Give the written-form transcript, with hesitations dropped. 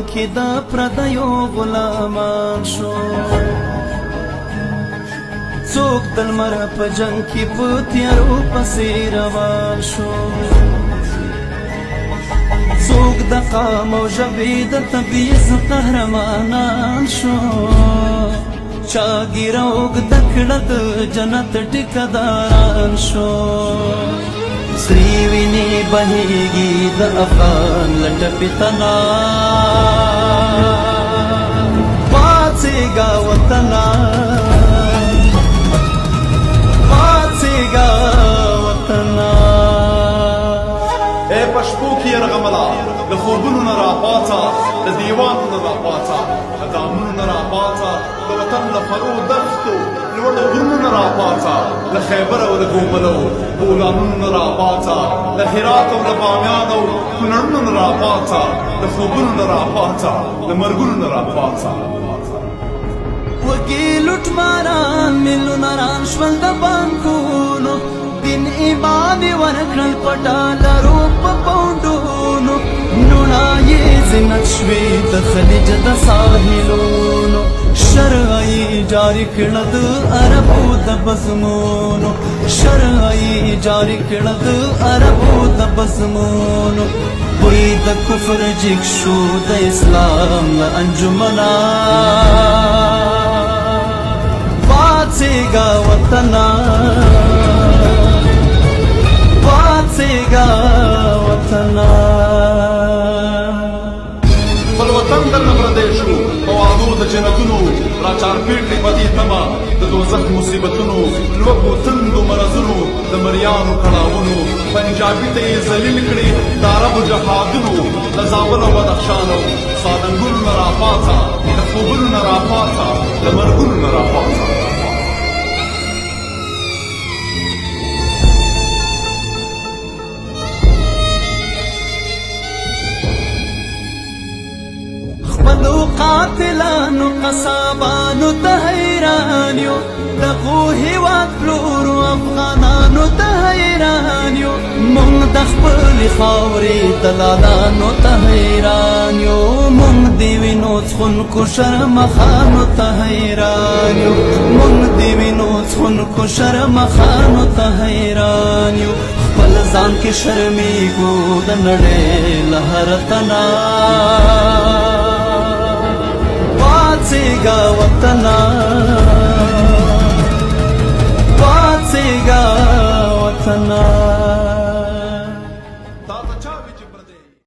کې د پردیو غلامان شو څوک د لمر په جنګ کې په تیارو پسې روان شو څوک د قام او ژبې د تبعیض قهرمانان شو چا ږیره اوږده کړه د جنت ټیکهداران شو سرې وینې بهېږي د افغان له ټپې تنا پاڅېږه وطنه پاڅېږه وطنه ای په شپو کې یرغمله له خوبونو نه راپاڅه د دیوانو نه راپاڅه له دامونو نه راپاڅه د وطن له فرو دښتو لوړو غرونو نه راپاڅه له خیبر او له ګوملو بولانونو نه راپاڅه له هرات او له بامیان او کونړونو نه راپاڅه له خوبونو نه راپاڅه له مرګونو نه راپاڅه وږي لوټماران میلیونران شول د بانکونو دین ایمان یې ورکړل په ډالرو په پونډونو نوڼه یې زینت شوې د خلیج د ساحلونو شرعه یې جاري کړه د عربو د بزمونو شرعه یې جاري کړه د عربو د بزمونو بوی د کفر جګ شو د اسلام له انجمنا پاڅېږه وطنه پاڅېږه وطنه خپل وطن درنه پردی شو په وعدو د جنتونو راچارپېټ کړې په دې تمه د دوزخ مصیبتونو لوږو تندو مرضونو د مریانو کړاوونو پنجابي ته یې ذلیل کړې د عربو جهادونو د زابل او بدخشان او سالنګونو نه راپاڅه د خوبونو نه راپاڅه د مرګونو نه راپاڅه خپلو قاتلانو قصابانو ته حیران یو دغو هېواد پلورو افغانانو ته حیران یو موږ د خپلې خاورې دلالانو ته حیران یو موږ د وینو څښونکو شرمخانو ته حیران یو موږ د وینو څښونکو شرمخانو ته حیران یو خپل ځان کې شرمېږو د نړۍ له هر تنا پاڅېږه وطنه پاڅېږه وطنه